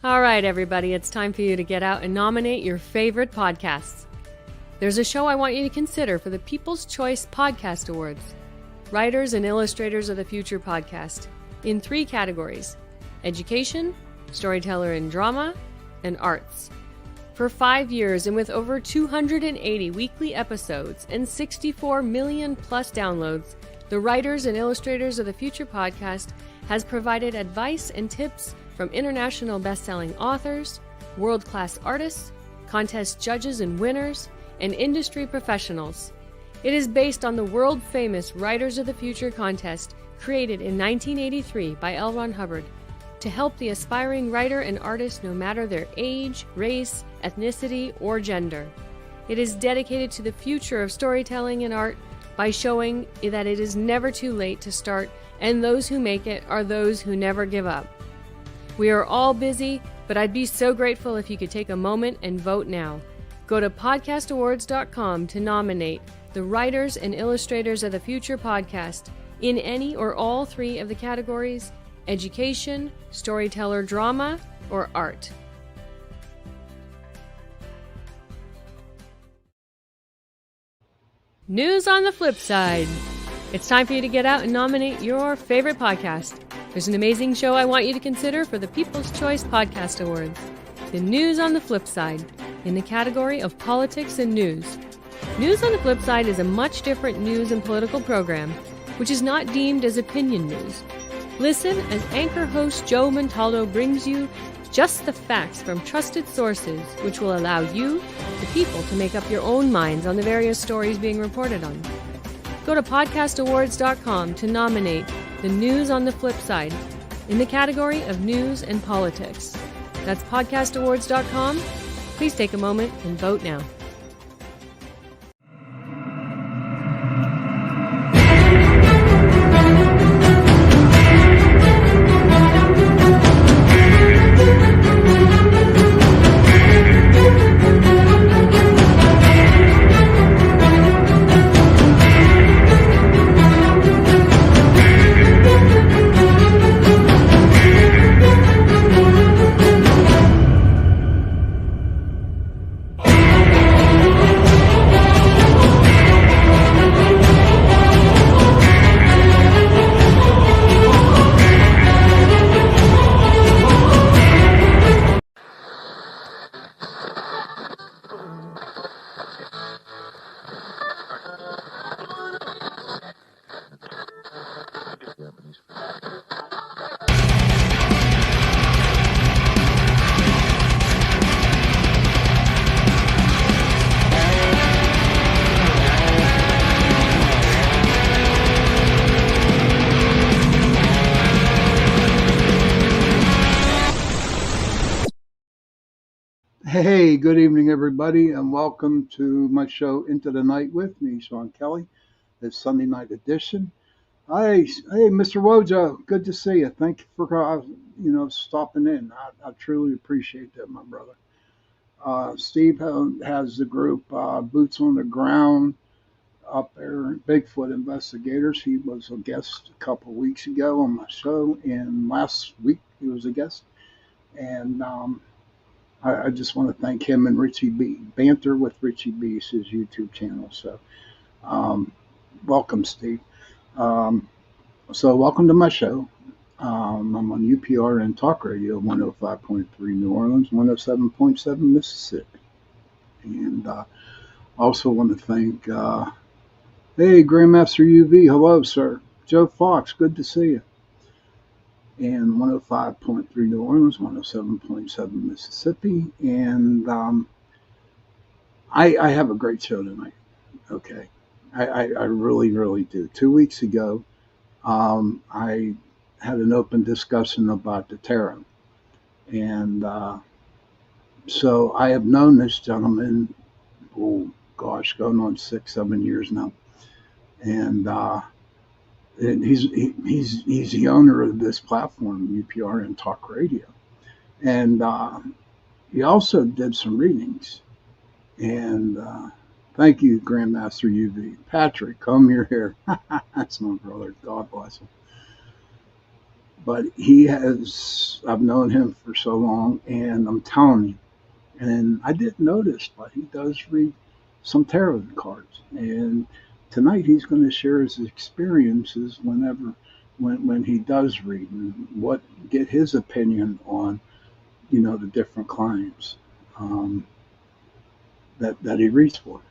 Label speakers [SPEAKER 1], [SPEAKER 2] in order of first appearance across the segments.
[SPEAKER 1] All right, everybody, it's time for you to get out and nominate your favorite podcasts. There's a show I want you to consider for the People's Choice Podcast Awards. Writers and Illustrators of the Future podcast in 3 categories: education, storyteller and drama, and arts. For 5 years and with over 280 weekly episodes and 64 million plus downloads, the Writers and Illustrators of the Future podcast has provided advice and tips from international best-selling authors, world-class artists, contest judges and winners, and industry professionals. It is based on the world-famous Writers of the Future contest created in 1983 by L. Ron Hubbard to help the aspiring writer and artist no matter their age, race, ethnicity, or gender. It is dedicated to the future of storytelling and art by showing that it is never too late to start, and those who make it are those who never give up. We are all busy, but I'd be so grateful if you could take a moment and vote now. Go to podcastawards.com to nominate the Writers and Illustrators of the Future podcast in any or all 3 of the categories: education, storyteller drama, or art. News on the flip side. It's time for you to get out and nominate your favorite podcast. There's an amazing show I want you to consider for the People's Choice Podcast Awards. The News on the Flip Side, in the category of politics and news. News on the Flip Side is a much different news and political program, which is not deemed as opinion news. Listen as anchor host Joe Montaldo brings you just the facts from trusted sources, which will allow you, the people, to make up your own minds on the various stories being reported on. Go to podcastawards.com to nominate the News on the Flip Side in the category of news and politics. That's podcastawards.com. Please take a moment and vote now.
[SPEAKER 2] Hey, good evening, everybody, and welcome to my show, Into the Night with me, Sean Kelly. It's Sunday night edition. Hey, Mr. Wojo, good to see you. Thank you for stopping in. I truly appreciate that, my brother. Steve has the group Boots on the Ground up there, Bigfoot Investigators. He was a guest a couple of weeks ago on my show, and last week he was a guest. And I just want to thank him and Richie B. Banter with Richie B is his YouTube channel. So, welcome, Steve. So welcome to my show. I'm on UPR and Talk Radio, 105.3 New Orleans, 107.7 Mississippi. And also want to thank, hey, Grandmaster UV, hello, sir. Joe Fox, good to see you. And 105.3 New Orleans, 107.7 Mississippi. And I have a great show tonight. Okay. I really, really do. 2 weeks ago, I had an open discussion about the tarot. And so I have known this gentleman, going on 6-7 years now. And he's the owner of this platform, UPR and Talk Radio. And he also did some readings. And thank you, Grandmaster UV. Patrick, come here. That's my brother. God bless him. But he has because I've known him for so long, and I'm telling you, and I didn't notice, but he does read some tarot cards. And tonight he's going to share his experiences when he does read and what get his opinion on the different clients um, that he reads for.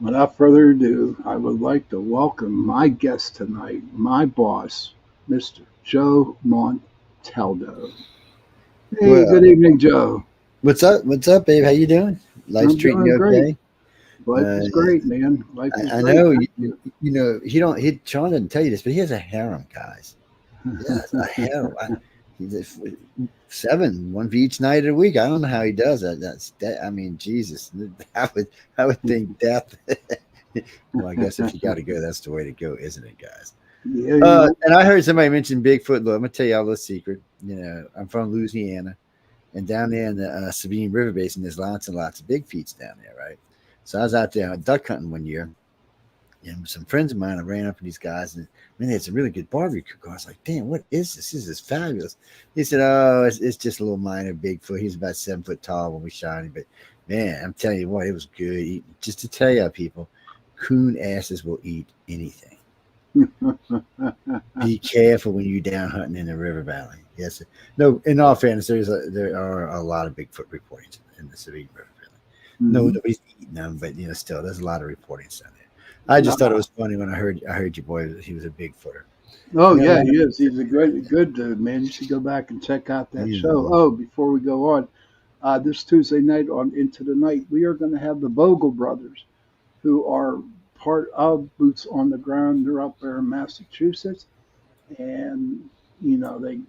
[SPEAKER 2] Without further ado, I would like to welcome my guest tonight, my boss, Mr. Joe Montaldo. Hey,
[SPEAKER 3] Well,
[SPEAKER 2] good evening, Joe.
[SPEAKER 3] what's up? What's up, babe? How you doing? Life's
[SPEAKER 2] I'm
[SPEAKER 3] treating
[SPEAKER 2] doing
[SPEAKER 3] you
[SPEAKER 2] great.
[SPEAKER 3] okay?
[SPEAKER 2] Life is great, man. Life is
[SPEAKER 3] I
[SPEAKER 2] great.
[SPEAKER 3] know you know he don't. Sean didn't tell you this, but he has a harem, guys. Yes, a harem. He's seven, one for each night of the week. I don't know how he does that. I mean, Jesus, I would think death. Well, I guess if you got to go, that's the way to go, isn't it, guys?
[SPEAKER 2] Yeah, you know.
[SPEAKER 3] And I heard somebody mention Bigfoot. Look, I'm gonna tell you all a little secret. I'm from Louisiana. And down there in the Sabine River Basin, there's lots and lots of big feets down there, right? So I was out there duck hunting one year, and with some friends of mine, I ran up to these guys, and man, they had some really good barbecue. I was like, damn, what is this? This is fabulous. He said, oh, it's just a little minor Bigfoot. He's about 7 foot tall when we shot him. But man, I'm telling you what, it was good eating. Just to tell you, people, coon asses will eat anything. Be careful when you're down hunting in the river valley. Yes. No, in all fairness, there are a lot of Bigfoot reportings in the Sabine River Valley. No, nobody's eating them, but still, there's a lot of reportings down there. I just thought it was funny when I heard your boy. He was a Bigfooter.
[SPEAKER 2] Oh yeah, he is. He's a good dude, man. You should go back and check out that show. Oh, before we go on, this Tuesday night on Into the Night, we are going to have the Bogle brothers, who are part of Boots on the Ground. They're up there in Massachusetts, and they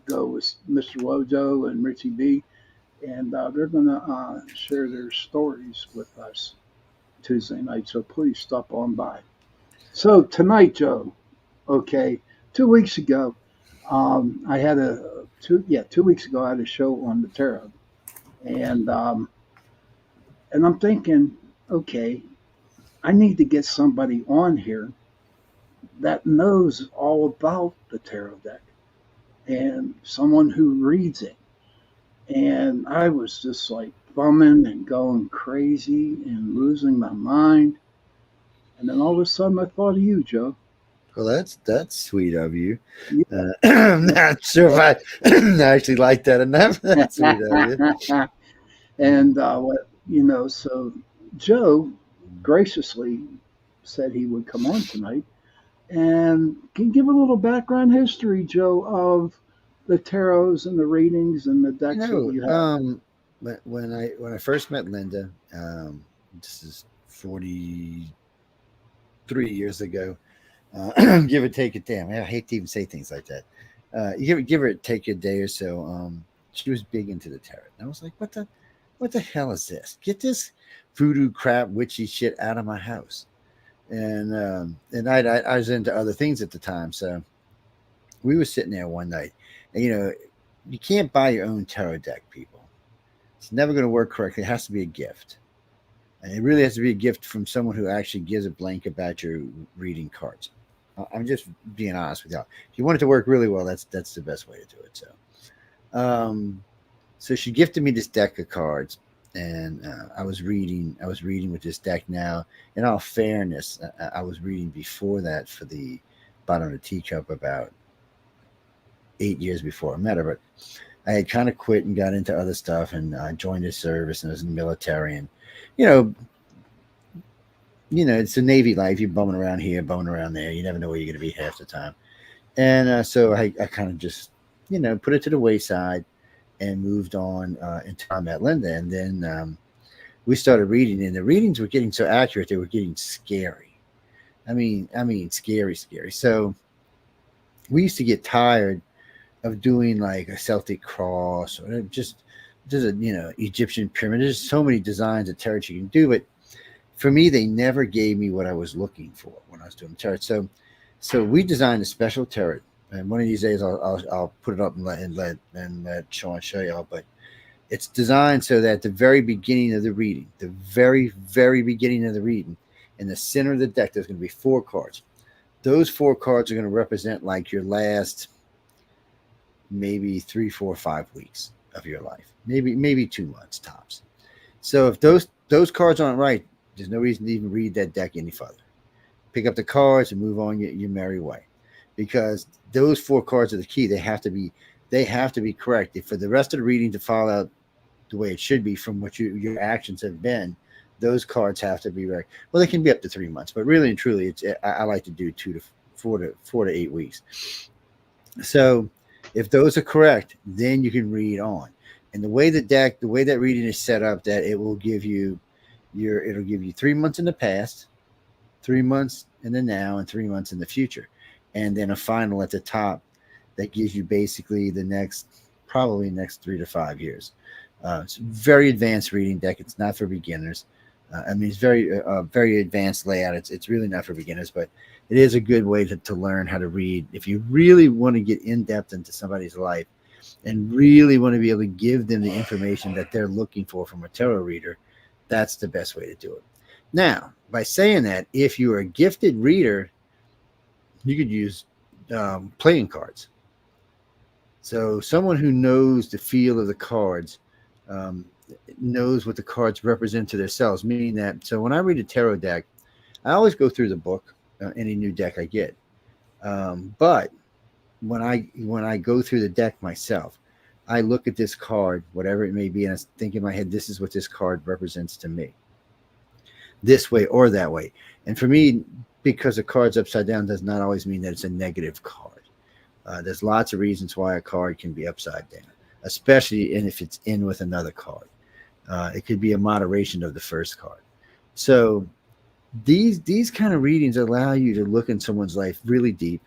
[SPEAKER 2] go with Mr. Wojo and Richie B, and they're going to share their stories with us Tuesday night. So please stop on by. So tonight, Joe. Okay, 2 weeks ago, I had 2 weeks ago I had a show on the tarot, and I'm thinking, okay, I need to get somebody on here that knows all about the tarot deck and someone who reads it. And I was just like bumming and going crazy and losing my mind. And then all of a sudden I thought of you, Joe.
[SPEAKER 3] Well, that's sweet of you.
[SPEAKER 2] Yeah.
[SPEAKER 3] I'm not sure if I actually like that enough. That's sweet of you.
[SPEAKER 2] And so Joe graciously said he would come on tonight. And can you give a little background history, Joe, of the tarots and the readings and the decks that you have?
[SPEAKER 3] When I first met Linda, this is 43 years ago. Give or take a damn. I hate to even say things like that. Give or take a day or so. She was big into the tarot, and I was like, what the hell is this? Get this voodoo crap, witchy shit out of my house. And I was into other things at the time, so we were sitting there one night, and you can't buy your own tarot deck, people. It's never going to work correctly. It has to be a gift, and it really has to be a gift from someone who actually gives a blank about your reading cards. I'm just being honest with y'all. If you want it to work really well, that's the best way to do it. So she gifted me this deck of cards, and I was reading with this deck. Now, in all fairness, I was reading before that for the Bottom of the Teacup about 8 years before I met her. But I had kind of quit and got into other stuff, and I joined the service, and I was in the military, and it's a Navy life. You're bumming around here, bumming around there. You never know where you're going to be half the time. And so I kind of just, put it to the wayside and moved on until I met Linda. And then we started reading, and the readings were getting so accurate, they were getting scary. I mean, scary. So we used to get tired of doing like a Celtic cross or just a, Egyptian pyramid. There's so many designs of tarot you can do, but for me, they never gave me what I was looking for when I was doing tarot. So we designed a special tarot, and one of these days I'll put it up and let Sean show y'all. But it's designed so that at the very beginning of the reading, the very, very beginning of the reading, in the center of the deck, there's going to be 4 cards. Those 4 cards are going to represent like your last maybe 3, 4, 5 weeks of your life, maybe 2 months tops. So if those cards aren't right, there's no reason to even read that deck any further. Pick up the cards and move on your merry way, because those 4 cards are the key. They have to be correct. If for the rest of the reading to fall out the way it should be from what your actions have been, those cards have to be right. Well, they can be up to 3 months, but really and truly, I like to do 4 to 8 weeks. So if those are correct, then you can read on. And the way that reading is set up, that it will give you it'll give you 3 months in the past, 3 months in the now, and 3 months in the future, and then a final at the top that gives you basically the next 3 to 5 years. It's a very advanced reading deck. It's not for beginners. It's very advanced layout. It's really not for beginners, but it is a good way to learn how to read. If you really want to get in depth into somebody's life and really want to be able to give them the information that they're looking for from a tarot reader, that's the best way to do it. Now, by saying that, if you're a gifted reader, you could use playing cards. So someone who knows the feel of the cards, knows what the cards represent to themselves, meaning that, so when I read a tarot deck, I always go through the book, any new deck I get. But when I go through the deck myself, I look at this card, whatever it may be, and I think in my head, this is what this card represents to me, this way or that way. And for me, because a card's upside down does not always mean that it's a negative card. There's lots of reasons why a card can be upside down, especially if it's in with another card. It could be a moderation of the first card. So these kind of readings allow you to look in someone's life really deep.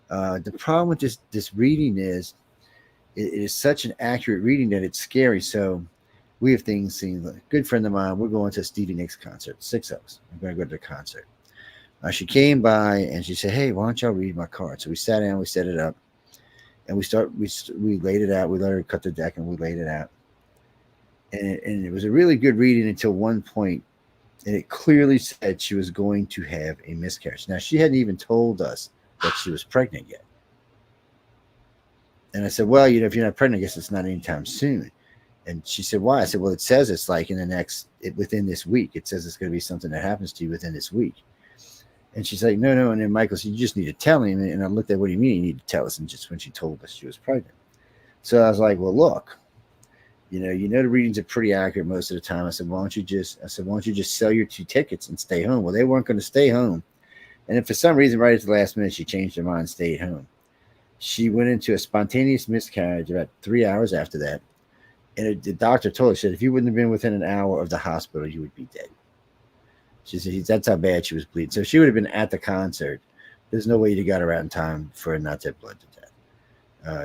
[SPEAKER 3] The problem with this reading is it is such an accurate reading that it's scary. So we have things seen. Like a good friend of mine, we're going to a Stevie Nicks concert, 6 of us. I'm going to go to the concert. She came by and she said, "Hey, why don't y'all read my card?" So we sat down, we set it up, and we laid it out. We let her cut the deck and we laid it out. And it was a really good reading until one point, and it clearly said she was going to have a miscarriage. Now, she hadn't even told us that she was pregnant yet. And I said, "Well, if you're not pregnant, I guess it's not anytime soon." And she said, "Why?" I said, "Well, it says it's like within this week. It says it's going to be something that happens to you within this week." And she's like, no. And then Michael said, "You just need to tell him." And I looked at, "What do you mean you need to tell us?" And just when she told us she was pregnant. So I was like, "Well, look, the readings are pretty accurate most of the time." I said, why don't you just sell your 2 tickets and stay home? Well, they weren't going to stay home. And if for some reason, right at the last minute, she changed her mind and stayed home. She went into a spontaneous miscarriage about 3 hours after that. And the doctor told her, she said, if you wouldn't have been within an hour of the hospital, you would be dead. She said that's how bad she was bleeding. So if she would have been at the concert, there's no way you'd have got her out in time for her not to have bled to death.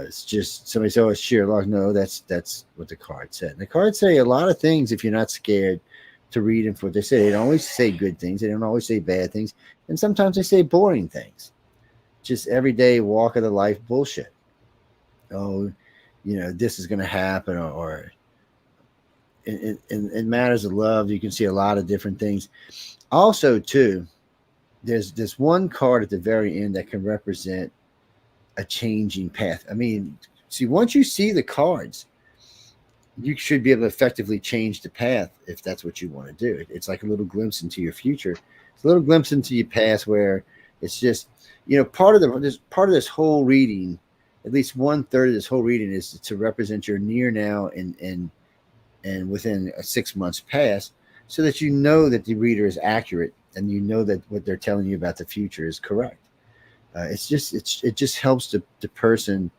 [SPEAKER 3] It's just somebody said, "Oh, it's sheer luck." No, that's what the card said. And the cards say a lot of things if you're not scared to read them for what they say. They don't always say good things. They don't always say bad things. And sometimes they say boring things. Just everyday walk of the life bullshit. Oh, this is going to happen, or in matters of love, you can see a lot of different things. Also, too, there's this one card at the very end that can represent a changing path. I mean, see, once you see the cards, you should be able to effectively change the path if that's what you want to do. It's like a little glimpse into your future. It's a little glimpse into your past where it's just, part of this whole reading, at least 1/3 of this whole reading is to represent your near now and within 6 months past, so that you know that the reader is accurate and you know that what they're telling you about the future is correct. It just helps the person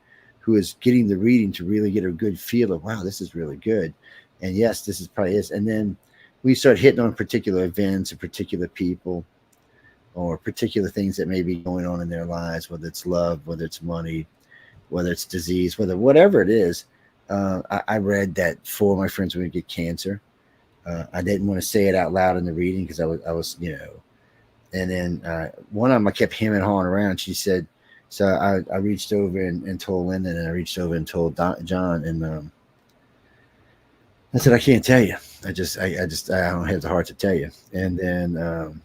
[SPEAKER 3] who is getting the reading to really get a good feel of, wow, this is really good. And yes, this is probably is. And then we start hitting on particular events or particular people or particular things that may be going on in their lives, whether it's love, whether it's money, whether it's disease, whatever it is. I read that 4 of my friends were going to get cancer. I didn't want to say it out loud in the reading because I was, and then one of them I kept hemming and hawing around. She said, so I reached over and told Lyndon, and I reached over and told John, and I said, "I can't tell you. I don't have the heart to tell you." And then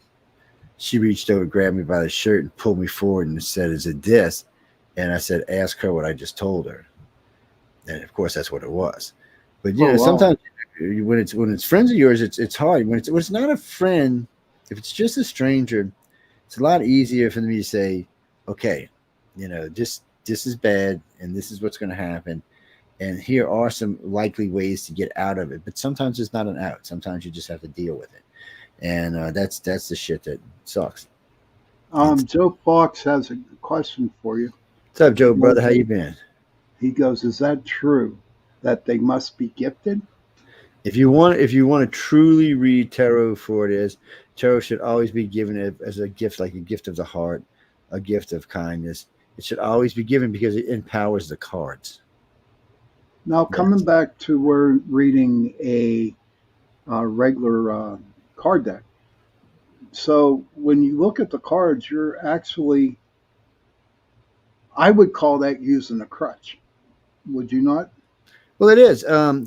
[SPEAKER 3] she reached over, grabbed me by the shirt and pulled me forward and said, "Is it this?" And I said, "Ask her what I just told her." And of course, that's what it was. But
[SPEAKER 2] Oh, wow.
[SPEAKER 3] sometimes when it's friends of yours, it's hard. When it's not a friend, if it's just a stranger, it's a lot easier for me to say, okay, this is bad, and this is what's going to happen, and here are some likely ways to get out of it. But sometimes it's not an out. Sometimes you just have to deal with it, and that's the shit that sucks.
[SPEAKER 2] Joe Fox has a question for you.
[SPEAKER 3] What's up, Joe, brother? How you been?
[SPEAKER 2] He goes, "Is that true that they must be gifted?"
[SPEAKER 3] If you want to truly read tarot for what it is, tarot should always be given as a gift, like a gift of the heart, a gift of kindness. It should always be given because it empowers the cards.
[SPEAKER 2] Now, coming back to we're reading a regular card deck. So when you look at the cards, you're actually, I would call that using a crutch. Would you not?
[SPEAKER 3] Well, it is.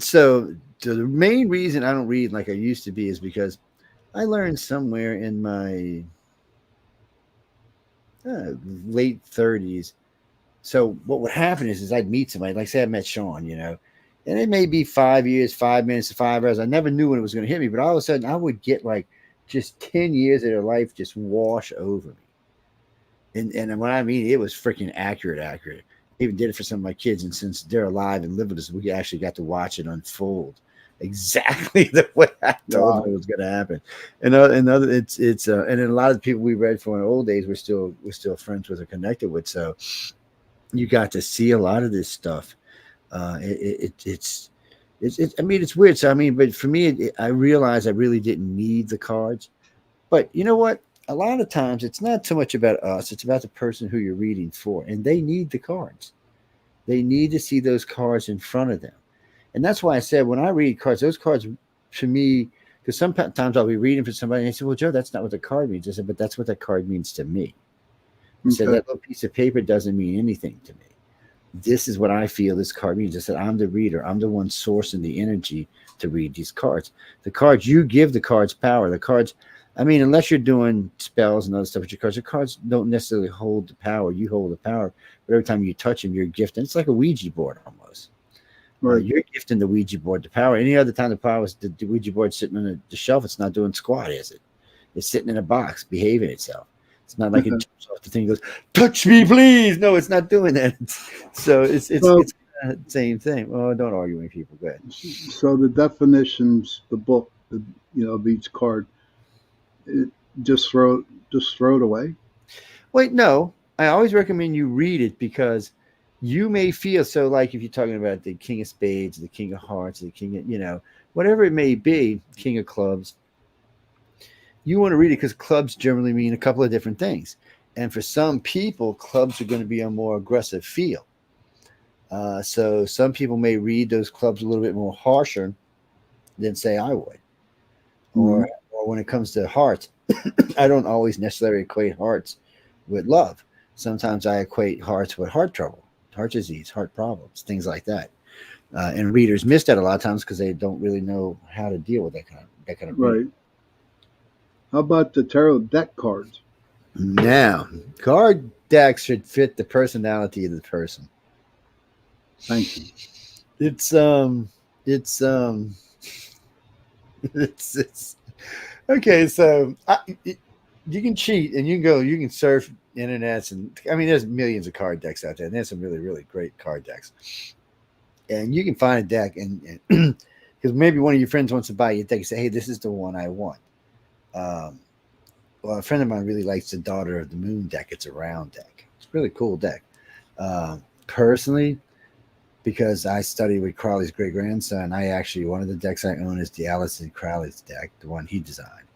[SPEAKER 3] So the main reason I don't read like I used to be is because I learned somewhere in my late 30s. So what would happen is I'd meet somebody, like say I met Sean, and it may be 5 years, 5 minutes, 5 hours. I never knew when it was going to hit me, but all of a sudden I would get like just 10 years of their life just wash over me. And what I mean, it was freaking accurate. I even did it for some of my kids, and since they're alive and live with us, we actually got to watch it unfold exactly the way I told them it was going to happen. And then a lot of the people we read for in the old days we're still friends with or connected with. So you got to see a lot of this stuff. It's weird. So but for me, I realized I really didn't need the cards. But you know what? A lot of times it's not so much about us, it's about the person who you're reading for, and they need the cards. They need to see those cards in front of them. And that's why I said when I read cards, those cards to me, because sometimes I'll be reading for somebody and they say, well, Joe, that's not what the card means. I said, but that's what that card means to me. I said, that little piece of paper doesn't mean anything to me. This is what I feel this card means. I said, I'm the reader. I'm the one sourcing the energy to read these cards. The cards, you give the cards power. The cards, unless you're doing spells and other stuff with your cards, the cards don't necessarily hold the power. You hold the power. But every time you touch them, you're gifting. It's like a Ouija board almost. Right. You're gifting the Ouija board the power. Any other time the power was the Ouija board sitting on the shelf, it's not doing squat, is it? It's sitting in a box, behaving itself. It's not like it jumps off the thing and goes, touch me, please. No, it's not doing that. It's the same thing. Well, don't argue with people. Go ahead.
[SPEAKER 2] So the definitions, the book, of each card, just throw it away.
[SPEAKER 3] Wait, no. I always recommend you read it because you may feel so. Like if you're talking about the King of Spades, the King of Hearts, the King of whatever it may be, King of Clubs. You want to read it because clubs generally mean a couple of different things. And for some people, clubs are going to be a more aggressive feel. So some people may read those clubs a little bit more harsher than, say, I would. Or when it comes to hearts, I don't always necessarily equate hearts with love. Sometimes I equate hearts with heart trouble, heart disease, heart problems, things like that. And readers miss that a lot of times because they don't really know how to deal with that kind of
[SPEAKER 2] right.
[SPEAKER 3] reading.
[SPEAKER 2] How about the tarot deck cards?
[SPEAKER 3] Now, card decks should fit the personality of the person.
[SPEAKER 2] Thank you.
[SPEAKER 3] It's okay. So you can cheat and you can surf internets, and there's millions of card decks out there, and there's some really, really great card decks. And you can find a deck, and because maybe one of your friends wants to buy you a deck, you say, "Hey, this is the one I want." Well, a friend of mine really likes the Daughter of the Moon deck. It's a round deck. It's a really cool deck. Personally, because I studied with Crowley's great grandson, one of the decks I own is the Aleister Crowley's deck, the one he designed,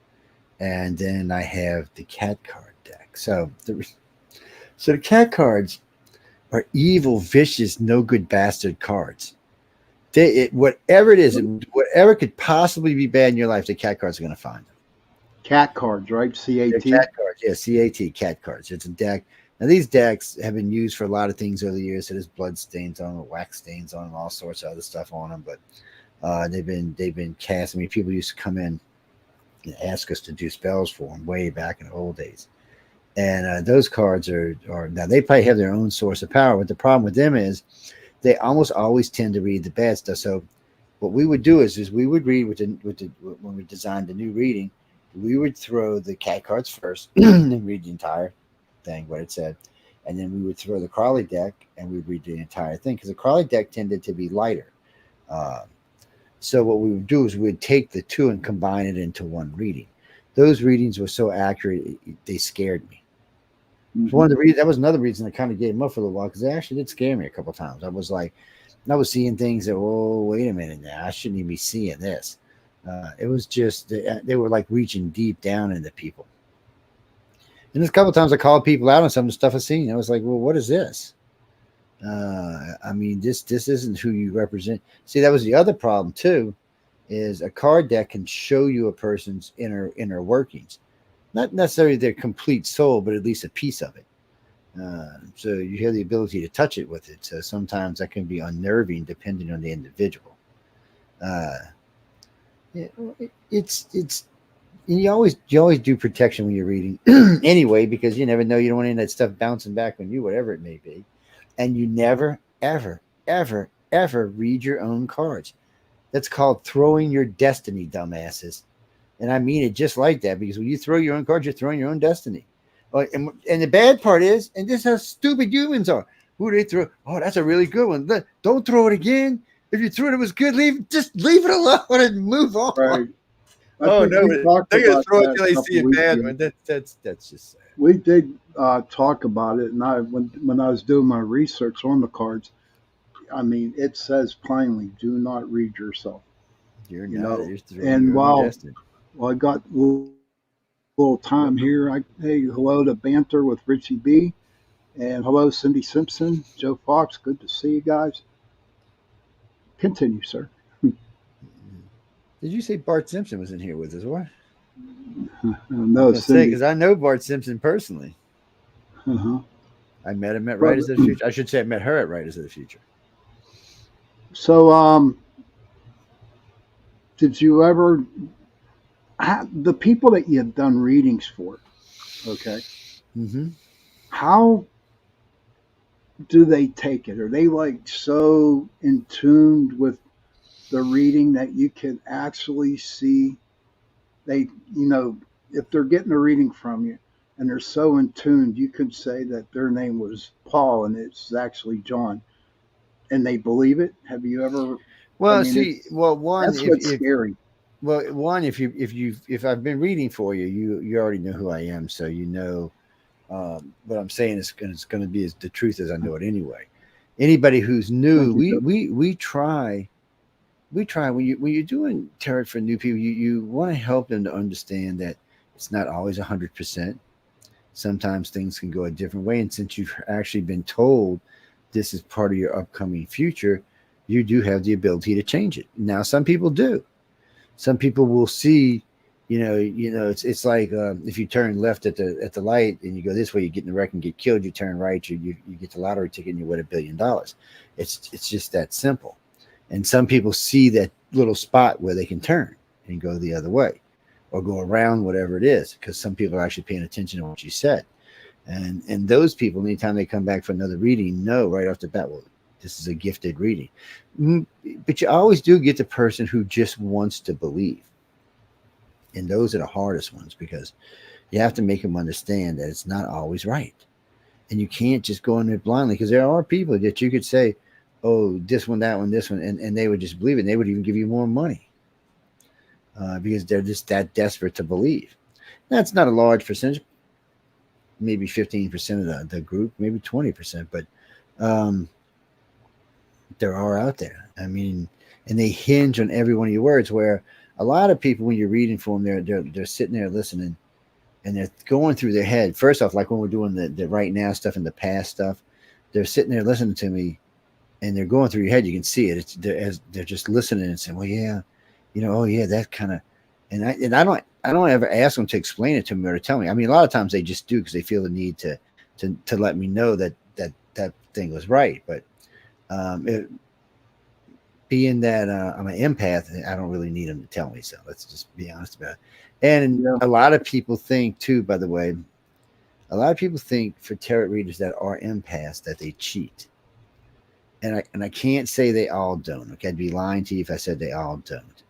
[SPEAKER 3] and then I have the cat card deck. So the cat cards are evil, vicious, no good bastard cards. Whatever it is, whatever could possibly be bad in your life, the cat cards are going to find them.
[SPEAKER 2] Cat cards, right? CAT?
[SPEAKER 3] Cat cards, yeah, CAT, cat cards. It's a deck. Now, these decks have been used for a lot of things over the years. So there's blood stains on them, wax stains on them, all sorts of other stuff on them. But they've been cast. People used to come in and ask us to do spells for them way back in the old days. And those cards are now they probably have their own source of power. But the problem with them is they almost always tend to read the bad stuff. So what we would do is we would read when we designed the new reading, we would throw the cat cards first and read the entire thing, what it said. And then we would throw the Crowley deck and we'd read the entire thing because the Crowley deck tended to be lighter. So what we would do is we'd take the two and combine it into one reading. Those readings were so accurate, they scared me.
[SPEAKER 2] Mm-hmm.
[SPEAKER 3] One of the reasons, that was another reason I kind of gave them up for a little while because they actually did scare me a couple of times. I was seeing things that, oh, wait a minute now, I shouldn't even be seeing this. It was just, they were like reaching deep down into people. And there's a couple of times I called people out on some of the stuff I've seen. I was like, well, what is this? I mean, this isn't who you represent. See, that was the other problem too, is a card deck can show you a person's inner workings, not necessarily their complete soul, but at least a piece of it. So you have the ability to touch it with it. So sometimes that can be unnerving depending on the individual. It's you always do protection when you're reading anyway, because you never know. You don't want any of that stuff bouncing back on you, whatever it may be. And you never, ever, ever, ever read your own cards. That's called throwing your destiny, dumbasses. And I mean it just like that, because when you throw your own cards, you're throwing your own destiny. And the bad part is, and this is how stupid humans are. Who they throw? Oh, that's a really good one. Don't throw it again. If you threw it, it was good. Just leave it alone and move on.
[SPEAKER 2] Right.
[SPEAKER 3] Oh no, they're gonna throw it until they see a bad one. That's just sad.
[SPEAKER 2] We did talk about it, and when I was doing my research on the cards, I mean, it says plainly, do not read yourself.
[SPEAKER 3] You're
[SPEAKER 2] you
[SPEAKER 3] not.
[SPEAKER 2] know, and while I got a little time here, hey, hello to Banter with Richie B, and hello Cindy Simpson, Joe Fox. Good to see you guys. Continue, sir.
[SPEAKER 3] Did you say Bart Simpson was in here with us? What?
[SPEAKER 2] No,
[SPEAKER 3] because I know Bart Simpson personally.
[SPEAKER 2] Uh-huh.
[SPEAKER 3] I met him at Writers of the Future. I should say I met her at Writers of the Future.
[SPEAKER 2] So, did you ever the people that you have done readings for? Okay.
[SPEAKER 3] Mm-hmm.
[SPEAKER 2] How do they take it? Are they like so in tune with the reading that you can actually see if they're getting a reading from you and they're so in tune, you could say that their name was Paul and it's actually John, and they believe it? Have you ever?
[SPEAKER 3] Well, that's
[SPEAKER 2] what's scary.
[SPEAKER 3] Well, one, if I've been reading for you, you already know who I am, so you know what I'm saying is going to be as the truth as I know it anyway. Anybody who's new, we try when you're doing tarot for new people, you want to help them to understand that it's not always 100%. Sometimes things can go a different way, and since you've actually been told this is part of your upcoming future, you do have the ability to change it. Now, some people do. Some people will see, it's like if you turn left at the light and you go this way, you get in the wreck and get killed. You turn right, you get the lottery ticket and you win $1 billion. It's just that simple. And some people see that little spot where they can turn and go the other way or go around whatever it is, because some people are actually paying attention to what you said. And those people, anytime they come back for another reading, know right off the bat, well, this is a gifted reading. But you always do get the person who just wants to believe. And those are the hardest ones, because you have to make them understand that it's not always right. And you can't just go in there blindly, because there are people that you could say, oh, this one, that one, this one, and they would just believe it. And they would even give you more money because they're just that desperate to believe. That's not a large percentage, maybe 15% of the group, maybe 20%, but there are out there. I mean, and they hinge on every one of your words, where a lot of people, when you're reading for them, they're sitting there listening, and they're going through their head. First off, like when we're doing the right now stuff and the past stuff, they're sitting there listening to me, and they're going through your head. You can see it. They're just listening and saying, well, yeah, oh yeah, that kind of, and I don't ever ask them to explain it to me or to tell me. I mean, a lot of times they just do, because they feel the need to let me know that thing was right. But being that I'm an empath, I don't really need them to tell me. So let's just be honest about it. And a lot of people think too, by the way, for tarot readers that are empaths, that they cheat. and I can't say they all don't. Okay, I'd be lying to you if I said they all don't.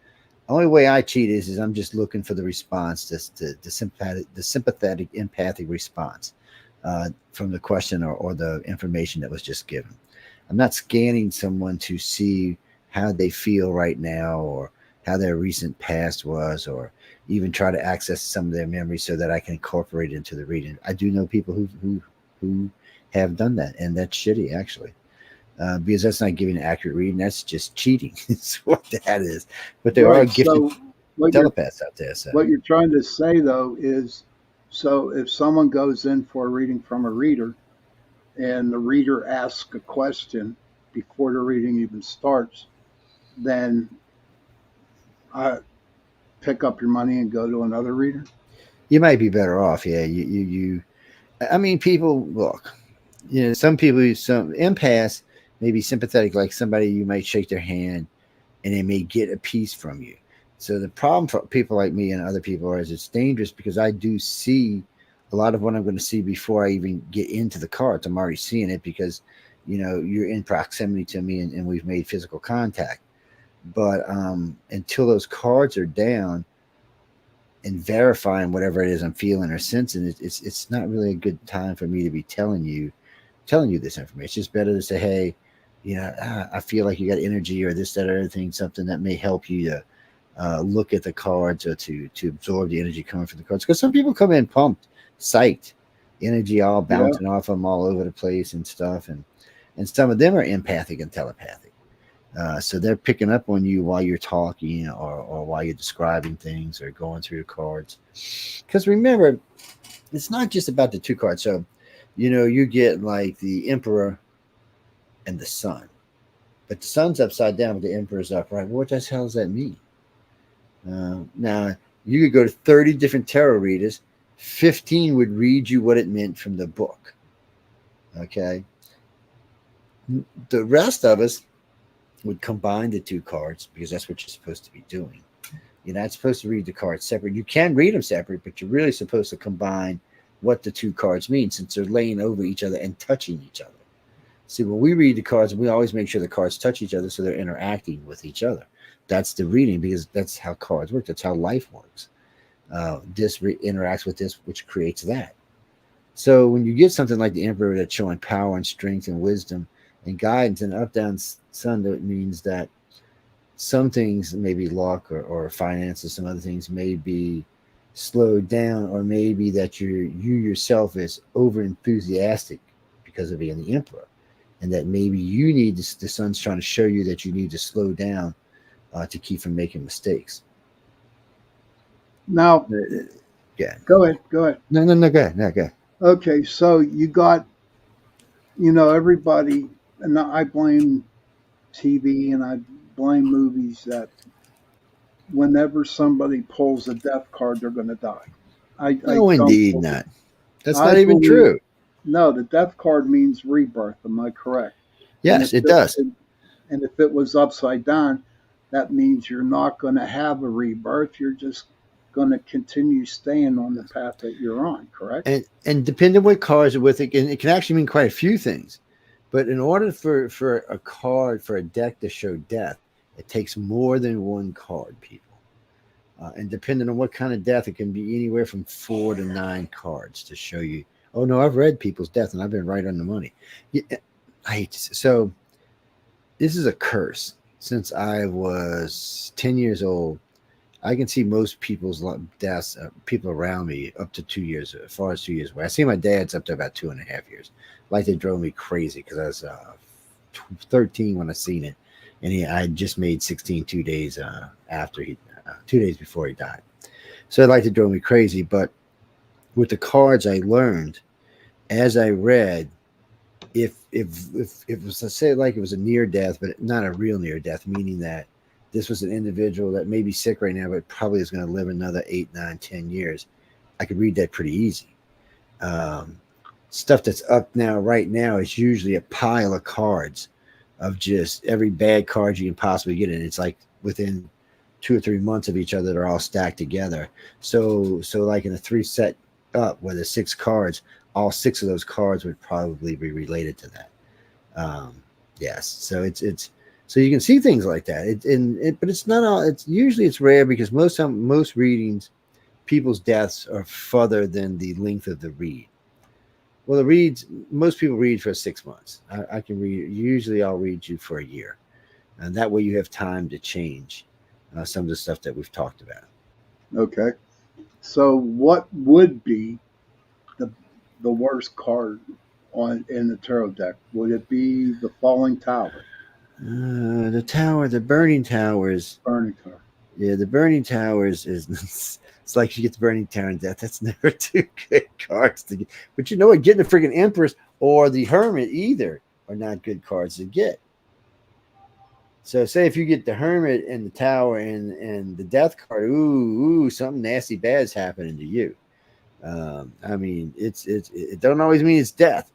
[SPEAKER 3] Only way I cheat is I'm just looking for the response, the sympathetic, empathic response from the question or the information that was just given. I'm not scanning someone to see how they feel right now or how their recent past was, or even try to access some of their memories so that I can incorporate it into the reading. I do know people who have done that, and that's shitty actually. Because that's not giving an accurate reading. That's just cheating. It's what that is. But there are
[SPEAKER 2] Right.
[SPEAKER 3] gifted
[SPEAKER 2] So what you're
[SPEAKER 3] telepaths out there. So
[SPEAKER 2] what you're trying to say though is, so if someone goes in for a reading from a reader and the reader asks a question before the reading even starts, then I pick up your money and go to another reader.
[SPEAKER 3] you might be better off. Yeah. I mean, people look. Some people, some empaths may be sympathetic, like somebody you might shake their hand, and they may get a piece from you. So the problem for people like me and other people is it's dangerous because I do see a lot of what I'm going to see before I even get into the cards. I'm already seeing it because, you're in proximity to me and we've made physical contact. But until those cards are down and verifying whatever it is I'm feeling or sensing, it's not really a good time for me to be telling you this information. It's just better to say, hey, I feel like you got energy or this, that, or other thing, something that may help you to look at the cards or to absorb the energy coming from the cards. Because some people come in pumped, psyched, energy all bouncing off them all over the place and stuff. And some of them are empathic and telepathic. So they're picking up on you while you're talking or while you're describing things or going through the cards. Because remember, it's not just about the two cards. So, you get like the Emperor and the Sun. But the Sun's upside down, but the Emperor's upright. What the hell does that mean? Now, you could go to 30 different tarot readers. 15 would read you what it meant from the book. Okay? The rest of us would combine the two cards because that's what you're supposed to be doing. You're not supposed to read the cards separate. You can read them separate, but you're really supposed to combine what the two cards mean since they're laying over each other and touching each other. See, when we read the cards, we always make sure the cards touch each other so they're interacting with each other. That's the reading because that's how cards work. That's how life works. This interacts with this, which creates that. So when you get something like the Emperor that's showing power and strength and wisdom and guidance, and up, down, sun, that means that some things, maybe luck or finances, some other things may be slowed down, or maybe that you yourself is over enthusiastic because of being the Emperor, and that maybe you need the sun's trying to show you that you need to slow down to keep from making mistakes.
[SPEAKER 2] Now,
[SPEAKER 3] yeah.
[SPEAKER 2] Go ahead. Go ahead.
[SPEAKER 3] No, go ahead.
[SPEAKER 2] Okay, so you got, everybody, and I blame TV and I blame movies that whenever somebody pulls a death card, they're going to die.
[SPEAKER 3] No, indeed not. That's not even true.
[SPEAKER 2] No, the death card means rebirth. Am I correct?
[SPEAKER 3] Yes, it does.
[SPEAKER 2] And if it was upside down, that means you're not going to have a rebirth. You're just going to continue staying on the path that you're on, correct?
[SPEAKER 3] And depending on what cards are with it, and it can actually mean quite a few things. But in order for a card, for a deck to show death, it takes more than one card, people. And depending on what kind of death, it can be anywhere from 4 to 9 cards to show you, oh, no, I've read people's death, and I've been right on the money. So this is a curse. Since I was 10 years old, I can see most people's deaths, people around me, up to 2 years, as far as 2 years away. I see my dad's up to about 2.5 years. Like, it drove me crazy because I was 13 when I seen it, and I just made 16 2 days after 2 days before he died. So it like to drove me crazy. But with the cards, I learned as I read, if it was, let's say, like it was a near death, but not a real near death, meaning that this was an individual that may be sick right now, but probably is going to live another 8, 9, 10 years. I could read that pretty easy. Stuff that's up now, right now, is usually a pile of cards of just every bad card you can possibly get in. It's like within 2 or 3 months of each other, they're all stacked together. So like in a 3 set up where there's 6 cards, all 6 of those cards would probably be related to that. Yes. So it's so you can see things like that. But it's not all. It's usually it's rare because most readings, people's deaths are further than the length of the read. Well, most people read for 6 months. I can read. Usually, I'll read you for a year, and that way you have time to change some of the stuff that we've talked about.
[SPEAKER 2] Okay. So what would be the worst card in the tarot deck? Would it be the Falling Tower?
[SPEAKER 3] The tower, the Burning Towers.
[SPEAKER 2] Burning Tower.
[SPEAKER 3] Yeah, the Burning Towers is. It's like you get the Burning Tower and Death. That's never two good cards to get. But you know what? Getting the freaking Empress or the Hermit either are not good cards to get. So say if you get the Hermit and the Tower and the Death card, ooh, something nasty bad's happening to you. I mean, it don't always mean it's death,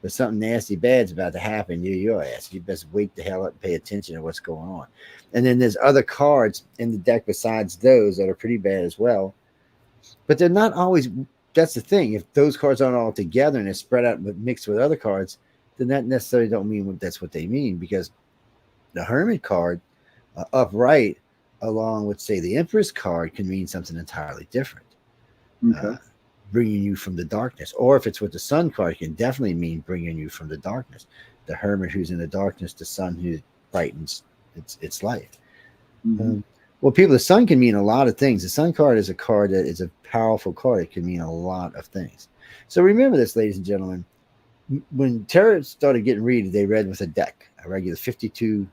[SPEAKER 3] but something nasty bad's about to happen to your ass. You best wake the hell up and pay attention to what's going on. And then there's other cards in the deck besides those that are pretty bad as well. But they're not always. That's the thing. If those cards aren't all together and it's spread out but mixed with other cards, then that necessarily don't mean that's what they mean, because the Hermit card upright along with, say, the Empress card can mean something entirely different.
[SPEAKER 2] Okay.
[SPEAKER 3] Bringing you from the darkness. Or if it's with the Sun card, it can definitely mean bringing you from the darkness. The Hermit who's in the darkness, the Sun who brightens its light.
[SPEAKER 2] Mm-hmm.
[SPEAKER 3] Well, the Sun can mean a lot of things. The Sun card is a card that is a powerful card. It can mean a lot of things. So remember this, ladies and gentlemen. When tarot started getting read, they read with a deck, a regular 52,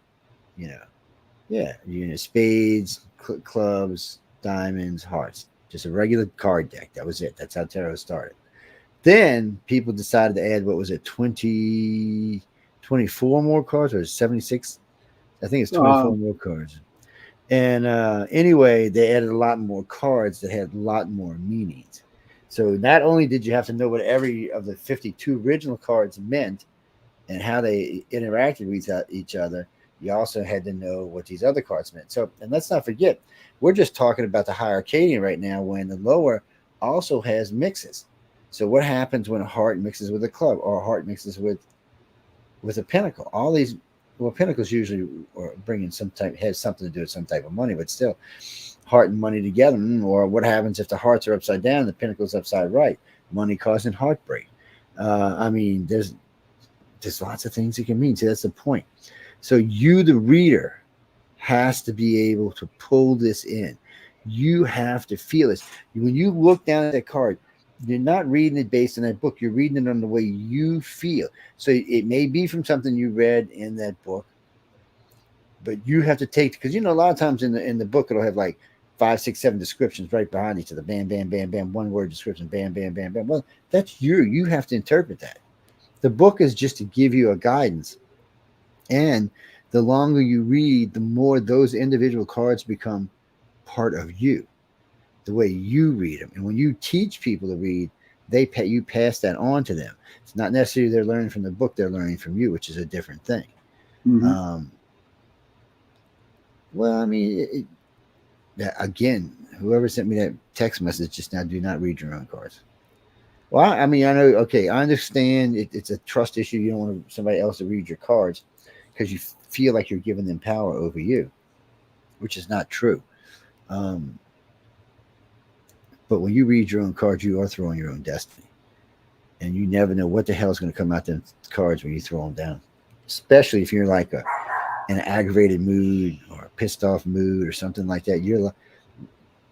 [SPEAKER 3] spades, clubs, diamonds, hearts. Just a regular card deck. That was it. That's how tarot started. Then people decided to add, 24 more cards, or 76? I think it's 24 more cards. And anyway, they added a lot more cards that had a lot more meanings. So not only did you have to know what every of the 52 original cards meant and how they interacted with each other, you also had to know what these other cards meant. So, and let's not forget, we're just talking about the High Arcadian right now, when the lower also has mixes. So what happens when a heart mixes with a club, or a heart mixes with a pentacle? All these, pentacles usually are bringing has something to do with some type of money, but still, heart and money together. Or what happens if the hearts are upside down and the pentacle's upside right? Money causing heartbreak. I mean, there's lots of things it can mean. See, that's the point. So you, the reader, has to be able to pull this in. You have to feel this. When you look down at that card, you're not reading it based on that book. You're reading it on the way you feel. So it may be from something you read in that book, but you have to take, because a lot of times in the book it'll have like 5, 6, 7 descriptions right behind each other. Bam, bam, bam, bam. One word description. Bam, bam, bam, bam. Well, that's you. You have to interpret that. The book is just to give you a guidance. And the longer you read, the more those individual cards become part of you, the way you read them. And when you teach people to read, you pass that on to them. It's not necessarily they're learning from the book, they're learning from you, which is a different thing. Mm-hmm. Well, I mean, again, whoever sent me that text message just now, do not read your own cards. Well, I mean, I know, okay, I understand it's a trust issue. You don't want somebody else to read your cards because you feel like you're giving them power over you, which is not true. But when you read your own cards, you are throwing your own destiny. And you never know what the hell is going to come out them cards when you throw them down. Especially if you're like an aggravated mood or a pissed off mood or something like that.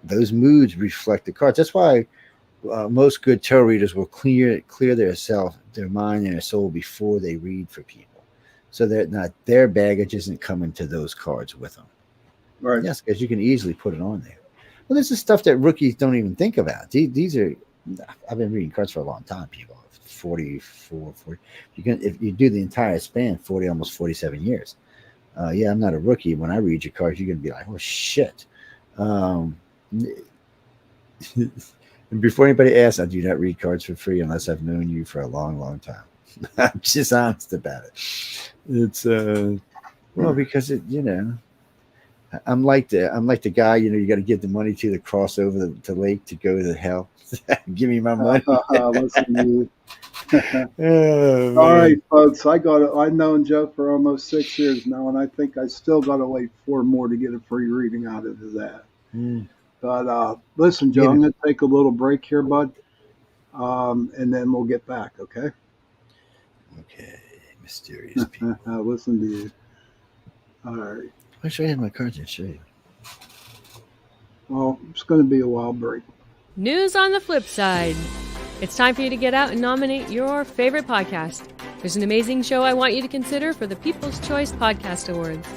[SPEAKER 3] Those moods reflect the cards. That's why most good tarot readers will clear their mind and their soul before they read for people. So that their baggage isn't coming to those cards with them.
[SPEAKER 2] Right.
[SPEAKER 3] Yes, because you can easily put it on there. Well, this is stuff that rookies don't even think about. These are, I've been reading cards for a long time, people. 44, 40. If you do the entire span, 40, almost 47 years. Yeah, I'm not a rookie. When I read your cards, you're going to be like, oh, shit. And before anybody asks, I do not read cards for free unless I've known you for a long, long time. I'm just honest about it. It's, because I'm like the guy, you got to give the money to cross over the lake to go to hell. Give me my money.
[SPEAKER 2] Listen to you.
[SPEAKER 3] Oh,
[SPEAKER 2] All
[SPEAKER 3] man.
[SPEAKER 2] right, folks. I've known Joe for almost 6 years now, and I think I still got to wait 4 more to get a free reading out of that.
[SPEAKER 3] Mm.
[SPEAKER 2] But listen, Joe,
[SPEAKER 3] You
[SPEAKER 2] I'm
[SPEAKER 3] know,
[SPEAKER 2] going to take a little break here, bud, and then we'll get back. Okay?
[SPEAKER 3] okay, mysterious people.
[SPEAKER 2] Listen to you. All right.
[SPEAKER 3] Actually, I have my cards to show you.
[SPEAKER 2] Well, it's going to be a wild break.
[SPEAKER 1] News on the flip side. It's time for you to get out and nominate your favorite podcast. There's an amazing show I want you to consider for the People's Choice Podcast Awards.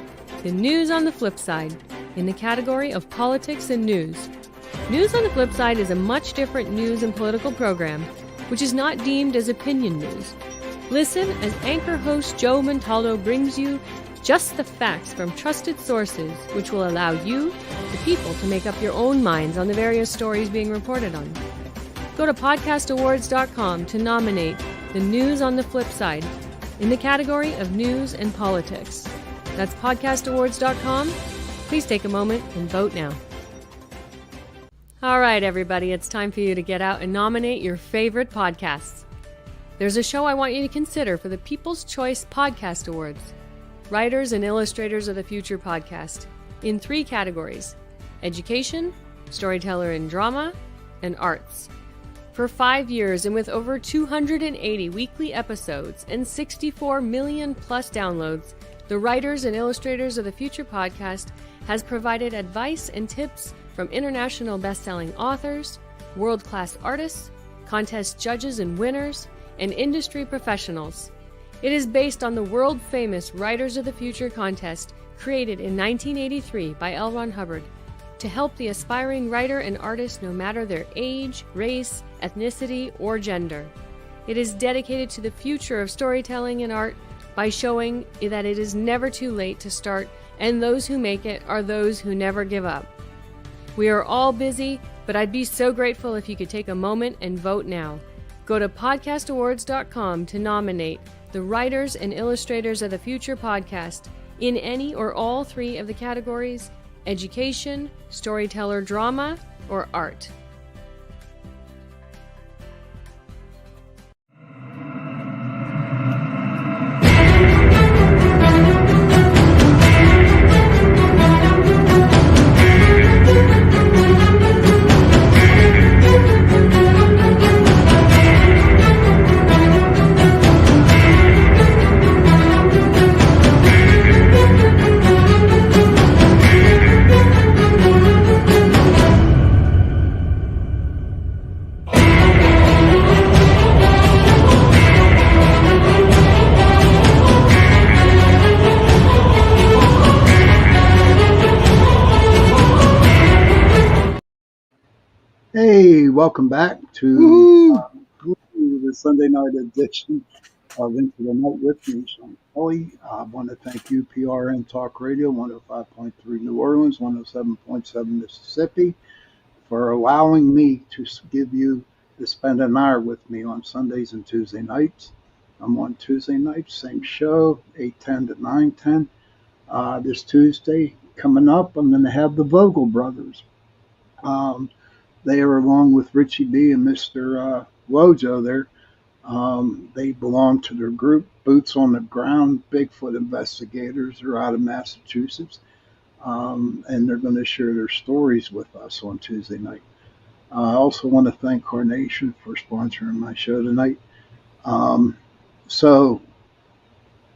[SPEAKER 1] The News on the Flip Side, in the category of politics and news. News on the Flip Side is a much different news and political program, which is not deemed as opinion news. Listen as anchor host Joe Montaldo brings you just the facts from trusted sources, which will allow you, the people, to make up your own minds on the various stories being reported on. Go to podcastawards.com to nominate the News on the Flip Side in the category of news and politics. That's podcastawards.com. Please take a moment and vote now. All right, everybody, it's time for you to get out and nominate your favorite podcasts. There's a show I want you to consider for the People's Choice Podcast Awards. Writers and Illustrators of the Future podcast in 3 categories: education, storyteller and drama, and arts. For 5 years and with over 280 weekly episodes and 64 million plus downloads, the Writers and Illustrators of the Future podcast has provided advice and tips from international best-selling authors, world-class artists, contest judges and winners, and industry professionals. It is based on the world-famous Writers of the Future contest created in 1983 by L. Ron Hubbard to help the aspiring writer and artist no matter their age, race, ethnicity, or gender. It is dedicated to the future of storytelling and art by showing that it is never too late to start, and those who make it are those who never give up. We are all busy, but I'd be so grateful if you could take a moment and vote now. Go to podcastawards.com to nominate the Writers and Illustrators of the Future podcast in any or all 3 of the categories: education, storyteller drama, or art.
[SPEAKER 2] Hey, welcome back to the Sunday night edition of Into the Night with me, Sean Kelly. I want to thank UPRN Talk Radio, 105.3 New Orleans, 107.7 Mississippi, for allowing me to spend an hour with me on Sundays and Tuesday nights. I'm on Tuesday nights, same show, 8:10 to 9:10. This Tuesday coming up, I'm going to have the Vogel brothers. They are, along with Richie B and Mr. Wojo there. They belong to their group, Boots on the Ground Bigfoot Investigators. They're out of Massachusetts, and they're going to share their stories with us on Tuesday night. I also want to thank Carnation for sponsoring my show tonight. So,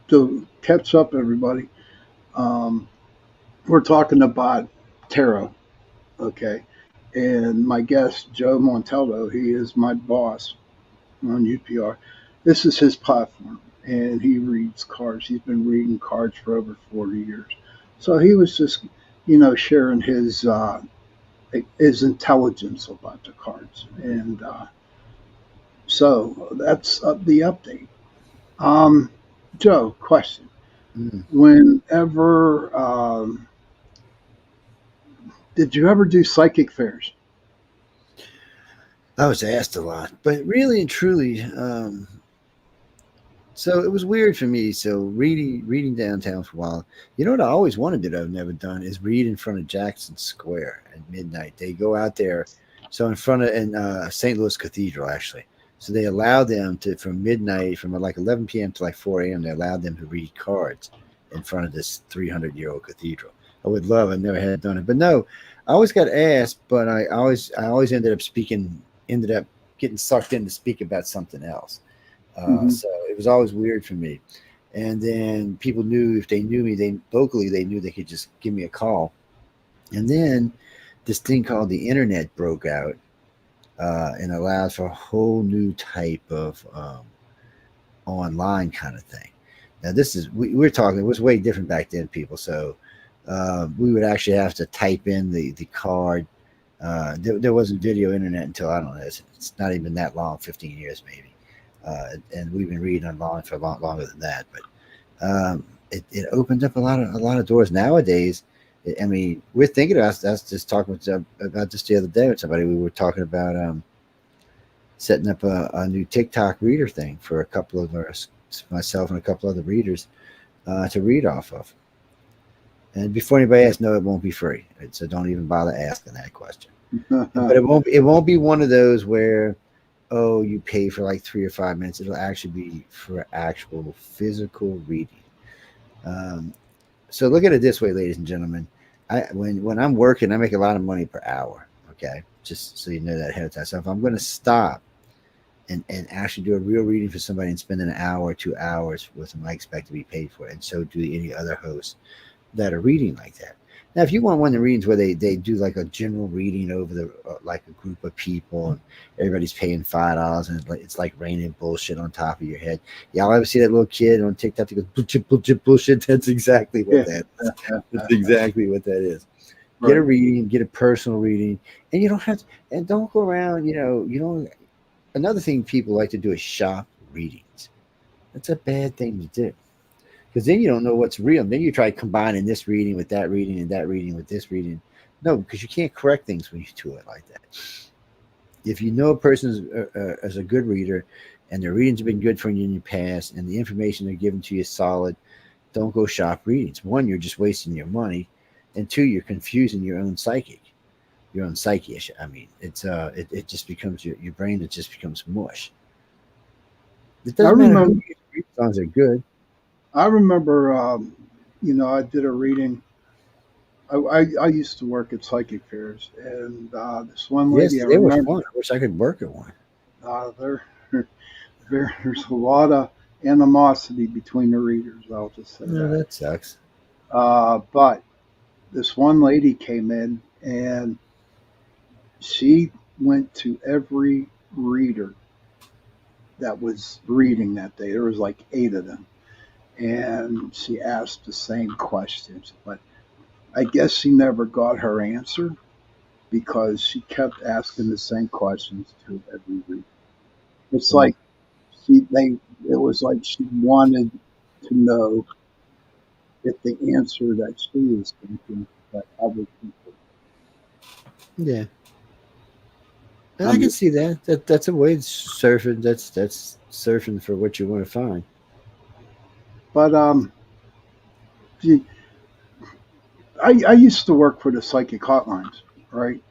[SPEAKER 2] to catch up, everybody, we're talking about tarot, okay? And my guest, Joe Montaldo, he is my boss on UPR. This is his platform, and he reads cards. He's been reading cards for over 40 years. So he was just, sharing his intelligence about the cards. And so that's the update. Joe, question. Whenever... did you ever do psychic fairs?
[SPEAKER 3] I was asked a lot, but really and truly, so it was weird for me. So reading downtown for a while. You know what I always wanted to do that I've never done is read in front of Jackson Square at midnight. They go out there, so in front of St. Louis Cathedral actually. So they allowed them to, from midnight, from like 11 p.m. to like 4 a.m., they allowed them to read cards in front of this 300-year-old cathedral. I would love. I never had done it, but no, I always got asked, but I always ended up getting sucked in to speak about something else.
[SPEAKER 2] Mhm.
[SPEAKER 3] So it was always weird for me. And then people knew, if they knew me, they locally, they knew they could just give me a call. And then this thing called the internet broke out, and allowed for a whole new type of online kind of thing. Now, this is, we're talking, it was way different back then, people. So we would actually have to type in the card. There wasn't video internet until, I don't know, it's not even that long, 15 years maybe. And we've been reading online for a lot longer than that. But it opened up a lot of doors. Nowadays, I mean, we're thinking about, I was just talking about this the other day with somebody. We were talking about setting up a new TikTok reader thing for a couple of us, myself and a couple other readers, to read off of. And before anybody asks, no, it won't be free. So don't even bother asking that question. But it won't be one of those where, oh, you pay for like 3 or 5 minutes. It'll actually be for actual physical reading. So look at it this way, ladies and gentlemen. When I'm working, I make a lot of money per hour. Okay, just so you know that ahead of time. So if I'm going to stop and actually do a real reading for somebody and spend an hour or 2 hours with them, I expect to be paid for it. And so do any other hosts that are reading like that. Now, if you want one of the readings where they do like a general reading over the like a group of people and everybody's paying $5 and it's like raining bullshit on top of your head. Y'all ever see that little kid on TikTok that goes bullshit, bullshit, bullshit? That's exactly what that is. That's exactly what that is.
[SPEAKER 2] Right.
[SPEAKER 3] Get a reading, get a personal reading, and you don't have to, and don't go around, you don't. Another thing people like to do is shop readings. That's a bad thing to do. Because then you don't know what's real. Then you try combining this reading with that reading and that reading with this reading. No, because you can't correct things when you do it like that. If you know a person is a good reader and their readings have been good for you in the past and the information they're giving to you is solid, don't go shop readings. One, you're just wasting your money. And two, you're confusing your own psyche. I mean, it just becomes your brain. It just becomes mush. It doesn't matter who you read, as long as they're good.
[SPEAKER 2] I remember, I did a reading. I used to work at psychic fairs, and this one
[SPEAKER 3] Yes,
[SPEAKER 2] lady I
[SPEAKER 3] they were
[SPEAKER 2] remember,
[SPEAKER 3] fun. I wish I could work at one.
[SPEAKER 2] there's a lot of animosity between the readers. I'll just say
[SPEAKER 3] No,
[SPEAKER 2] that.
[SPEAKER 3] that sucks.
[SPEAKER 2] But this one lady came in, and she went to every reader that was reading that day. There was like 8 of them, and she asked the same questions, but I guess she never got her answer because she kept asking the same questions to every reader. It's like it was like she wanted to know if the answer that she was thinking that other people.
[SPEAKER 3] Yeah, and I
[SPEAKER 2] I'm
[SPEAKER 3] can see that. That's a way of surfing. That's surfing for what you want to find.
[SPEAKER 2] But gee, I used to work for the psychic hotlines, right?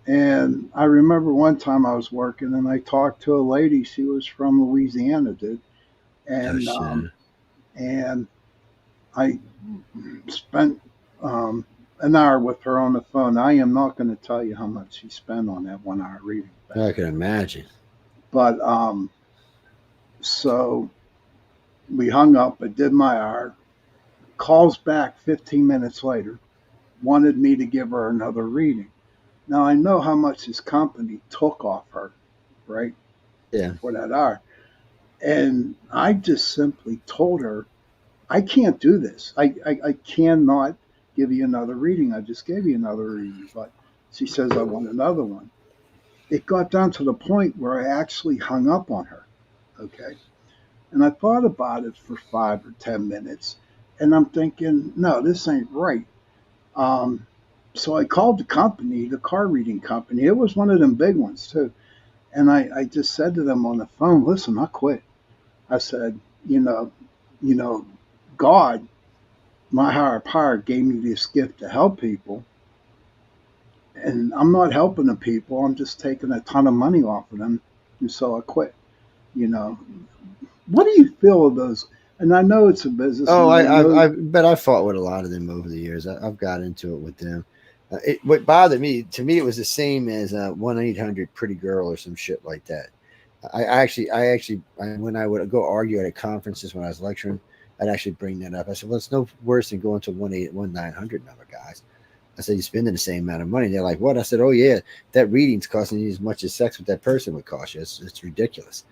[SPEAKER 2] And I remember one time I was working and I talked to a lady. She was from Louisiana, dude,
[SPEAKER 3] Oh
[SPEAKER 2] and
[SPEAKER 3] shit!
[SPEAKER 2] and I spent an hour with her on the phone. I am not going to tell you how much she spent on that 1 hour reading.
[SPEAKER 3] I can imagine.
[SPEAKER 2] But so we hung up. I did my hour. Calls back 15 minutes later, wanted me to give her another reading. Now I know how much this company took off her, right,
[SPEAKER 3] Yeah.
[SPEAKER 2] for that hour. And I just simply told her, I can't do this. I cannot give you another reading. I just gave you another reading. But she says, I want another one. It got down to the point where I actually hung up on her. Okay. And I thought about it for 5 or 10 minutes. And I'm thinking, no, this ain't right. Um, so I called the company, the car reading company. It was one of them big ones, too. And I just said to them on the phone, listen, I quit. I said, you know, God, my higher power, gave me this gift to help people, and I'm not helping the people. I'm just taking a ton of money off of them, and so I quit. You know, what do you feel of those? And I know it's a business.
[SPEAKER 3] Oh,
[SPEAKER 2] And I know,
[SPEAKER 3] I fought with a lot of them over the years. I've got into it with them. What bothered me, to me, it was the same as 1-800 Pretty Girl or some shit like that. When I would go argue at conferences when I was lecturing, I'd actually bring that up. I said, well, it's no worse than going to 1-900 number, guys. I said, you're spending the same amount of money. They're like, what? I said, oh, yeah, that reading's costing you as much as sex with that person would cost you. It's ridiculous.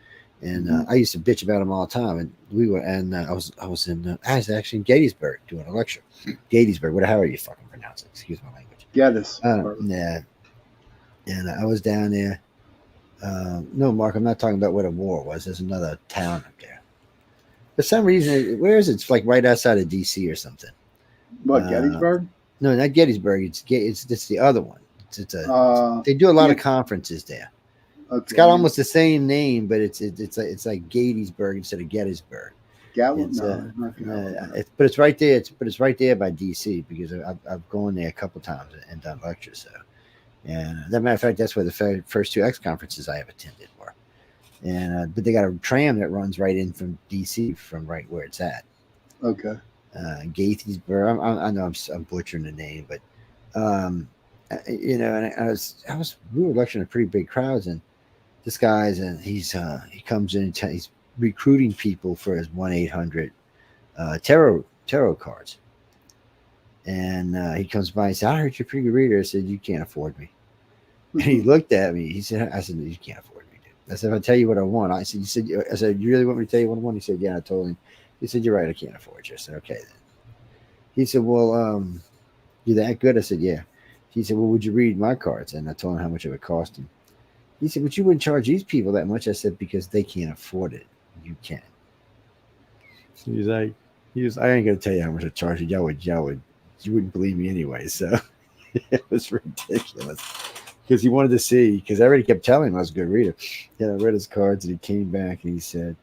[SPEAKER 3] And I used to bitch about them all the time. And I was actually in Gettysburg doing a lecture. Gettysburg, what the hell are you fucking pronouncing? Excuse my language.
[SPEAKER 2] Geddes.
[SPEAKER 3] Yeah. And I was down there. No, Mark, I'm not talking about where the war was. There's another town up there. For some reason, where is it? It's like right outside of D.C. or something.
[SPEAKER 2] What, Gettysburg?
[SPEAKER 3] No, not Gettysburg. It's the other one. They do a lot of conferences there.
[SPEAKER 2] Okay.
[SPEAKER 3] It's got almost the same name, but it's like Gettysburg instead of Gettysburg.
[SPEAKER 2] Gatlin?
[SPEAKER 3] But it's right there. It's right there by DC because I've gone there a couple times and done lectures. So, and as a matter of fact, that's where the first 2 X conferences I have attended were. And but they got a tram that runs right in from DC from right where it's at.
[SPEAKER 2] Okay.
[SPEAKER 3] Gettysburg. I know I'm butchering the name, but and we were lecturing at pretty big crowds, and this guy's and he comes in and he's recruiting people for his 1-800 tarot cards, and he comes by and said, I heard you're a pretty good reader. I said, you can't afford me. And he looked at me. I said, you can't afford me, dude. I said, if I tell you what I want. I said, you really want me to tell you what I want? He said, yeah. I told him. He said, you're right, I can't afford you. I said, okay then. He said, well, you that good? I said, yeah. He said, well, would you read my cards? And I told him how much it would cost him. He said, but you wouldn't charge these people that much. I said, because they can't afford it. You can. So he's like, I ain't gonna tell you how much I charge you. You wouldn't believe me anyway. So it was ridiculous. Because he wanted to see, because I already kept telling him I was a good reader. Yeah, I read his cards and he came back and he said,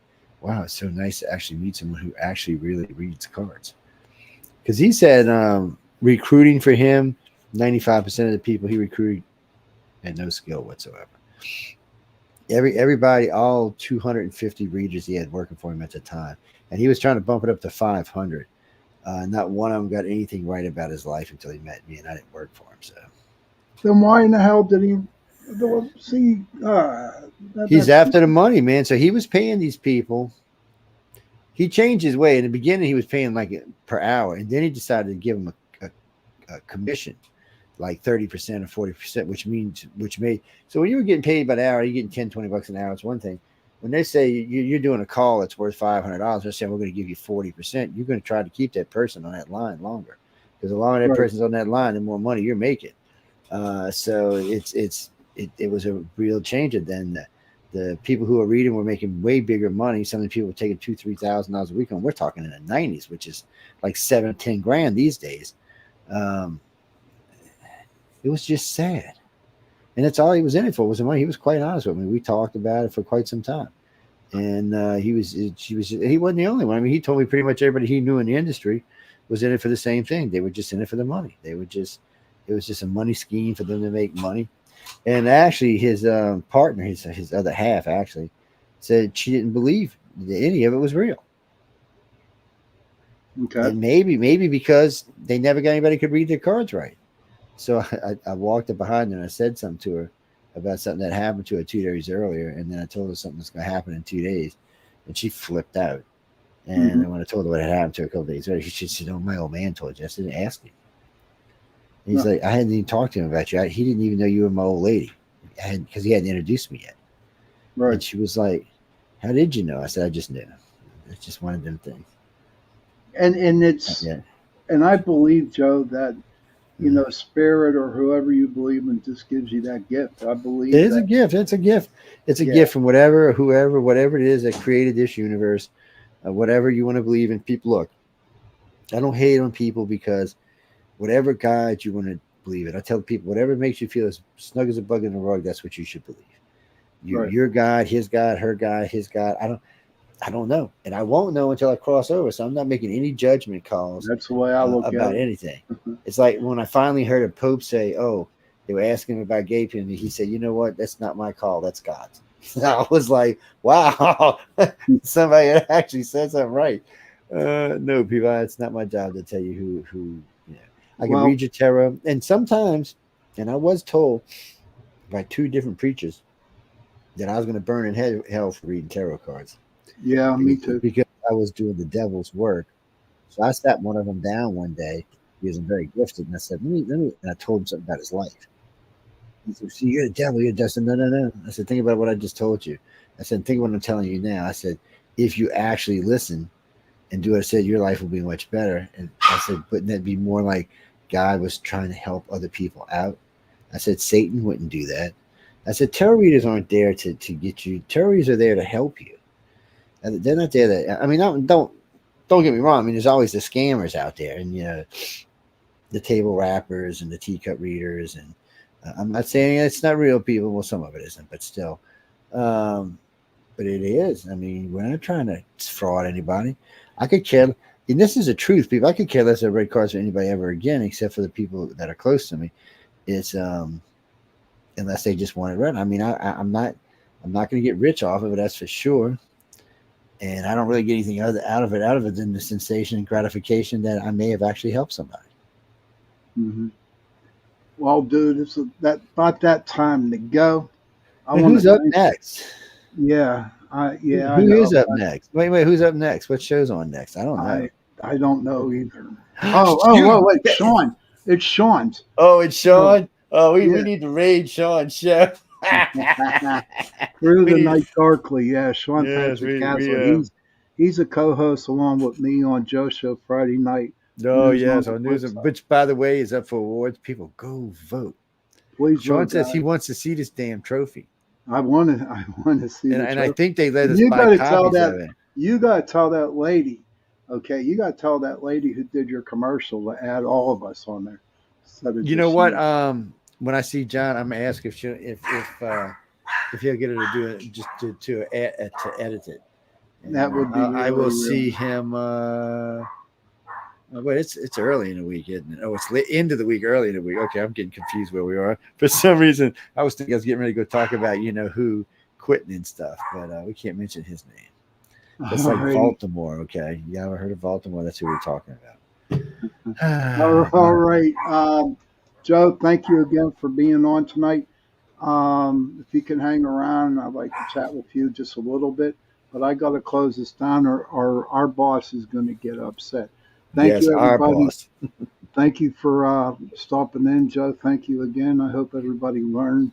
[SPEAKER 3] wow, it's so nice to actually meet someone who actually really reads cards. Because he said recruiting for him, 95% of the people he recruited had no skill whatsoever. Everybody, all 250 readers he had working for him at the time, and he was trying to bump it up to 500. Not one of them got anything right about his life until he met me, and I didn't work for him. So
[SPEAKER 2] then why in the hell did he see?
[SPEAKER 3] He's after the money, man. So he was paying these people. He changed his way. In the beginning, he was paying like per hour, and then he decided to give him a commission, like 30% or 40%, which made so when you were getting paid by the hour, you're getting $10-20 an hour. It's one thing. When they say you're doing a call that's worth $500, they're saying we're going to give you 40%. You're going to try to keep that person on that line longer, because the longer that person's on that line, the more money you're making. So it was a real change. And then the people who are reading were making way bigger money. Some of the people were taking $2,000-3,000 a week, and we're talking in the 90s, which is like $7-10 grand these days. It was just sad. And that's all he was in it for was the money. He was quite honest with me. We talked about it for quite some time. And he wasn't the only one. I mean, he told me pretty much everybody he knew in the industry was in it for the same thing. They were just in it for the money. It was just a money scheme for them to make money. And actually his partner, his other half actually said she didn't believe that any of it was real.
[SPEAKER 2] Okay.
[SPEAKER 3] And maybe because they never got anybody who could read their cards right. So I walked up behind her and I said something to her about something that happened to her 2 days earlier. And then I told her something that's going to happen in 2 days. And she flipped out. And then when I told her what had happened to her a couple days later, she said, oh, my old man told you. I said, ask me. And he's like, I hadn't even talked to him about you. He didn't even know you were my old lady because he hadn't introduced me yet.
[SPEAKER 2] Right.
[SPEAKER 3] And she was like, how did you know? I said, I just knew. It's just one of them things.
[SPEAKER 2] And it's, and I believe, Joe, that, you know, spirit or whoever you believe in just gives you that gift. I believe
[SPEAKER 3] it is a gift. It's a gift. It's a gift from whatever it is that created this universe, whatever you want to believe in. People, look, I don't hate on people because whatever God you want to believe in. I tell people, whatever makes you feel as snug as a bug in the rug, that's what you should believe. Your God, his God, her God, his God. I don't know, and I won't know until I cross over. So I'm not making any judgment calls.
[SPEAKER 2] That's the way I look
[SPEAKER 3] about
[SPEAKER 2] at it.
[SPEAKER 3] Anything. It's like when I finally heard a Pope say, "Oh, they were asking him about gay people," and he said, "You know what? That's not my call. That's God's." I was like, wow, somebody actually said something right. No, people, it's not my job to tell you who, you know, I can
[SPEAKER 2] Well,
[SPEAKER 3] read your tarot. And sometimes, and I was told by two different preachers that I was going to burn in hell for reading tarot cards
[SPEAKER 2] yeah, me too.
[SPEAKER 3] because I was doing the devil's work. So I sat one of them down one day because I'm very gifted. And I said, and I told him something about his life. He said, see, you're the devil. You're just, no, no, no. I said, think about what I just told you. I said, think what I'm telling you now. I said, if you actually listen and do what I said, your life will be much better. And I said, wouldn't that be more like God was trying to help other people out? I said, Satan wouldn't do that. I said, tarot readers aren't there to get you. Tarot readers are there to help you. And they're not there to, I mean, don't get me wrong. I mean, there's always the scammers out there and, you know, the table rappers and the teacup readers. And I'm not saying it's not real people. Well, some of it isn't, but still. But it is. I mean, we're not trying to fraud anybody. I could care, and this is the truth, people. I could care less about red cards for anybody ever again, except for the people that are close to me. It's unless they just want it read. I mean, I'm not going to get rich off of it. That's for sure. And I don't really get anything out of it than the sensation and gratification that I may have actually helped somebody.
[SPEAKER 2] Mm-hmm. Well, dude, it's about that time to go.
[SPEAKER 3] Who's up next?
[SPEAKER 2] Yeah,
[SPEAKER 3] Who is up next? Wait, who's up next? What show's on next? I don't know.
[SPEAKER 2] I don't know either. Oh, wait, Sean. It's Sean's.
[SPEAKER 3] Oh, it's Sean. Oh, we need to raid Sean's show.
[SPEAKER 2] Through the Night Darkly, yeah, Sean Patrick Castle. He's a co-host along with me on Joe Show Friday night.
[SPEAKER 3] Oh, yes, on News, which, by the way, is up for awards. People, go vote.
[SPEAKER 2] Please
[SPEAKER 3] Sean
[SPEAKER 2] vote,
[SPEAKER 3] says
[SPEAKER 2] guys.
[SPEAKER 3] he wants to see this damn trophy.
[SPEAKER 2] I want to see it.
[SPEAKER 3] And I think they let us
[SPEAKER 2] you
[SPEAKER 3] buy
[SPEAKER 2] gotta
[SPEAKER 3] copies of it.
[SPEAKER 2] You got to tell that lady, okay? You got to tell that lady who did your commercial to add all of us on there.
[SPEAKER 3] You know what? When I see John, I'm gonna ask if he'll get her to do it, just to edit it. And
[SPEAKER 2] that would be.
[SPEAKER 3] I will see him. Wait, it's early in the week, isn't it? Oh, it's late end of the week, early in the week. Okay, I'm getting confused where we are. For some reason, I was thinking I was getting ready to go talk about who quitting and stuff, but we can't mention his name. It's like Baltimore. Okay, you ever heard of Baltimore? That's who we're talking about.
[SPEAKER 2] All right, Joe. Thank you again for being on tonight. If you can hang around, I'd like to chat with you just a little bit. But I got to close this down, or our boss is going to get upset. Thank you, everybody.
[SPEAKER 3] Our boss.
[SPEAKER 2] Thank you for stopping in, Joe. Thank you again. I hope everybody learned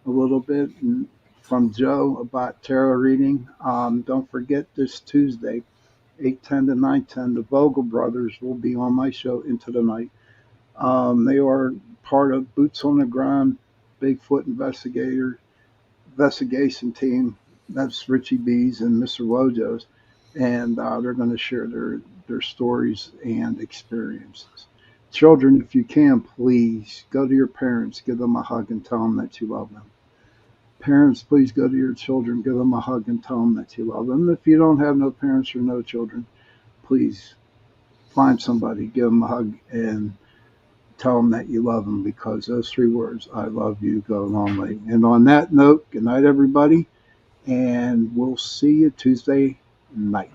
[SPEAKER 2] a little bit from Joe about tarot reading. Don't forget this Tuesday, 8:10 to 9:10, the Vogel brothers will be on my show Into the Night. They are part of Boots on the Ground, Bigfoot investigation team. That's Richie B's and Mr. Wojo's. And they're going to share their stories and experiences. Children, if you can, please go to your parents, give them a hug and tell them that you love them. Parents, please go to your children, give them a hug and tell them that you love them. If you don't have no parents or no children, please find somebody, give them a hug and tell them that you love them, because those 3 words, I love you, go a long way. And on that note, good night, everybody, and we'll see you Tuesday night.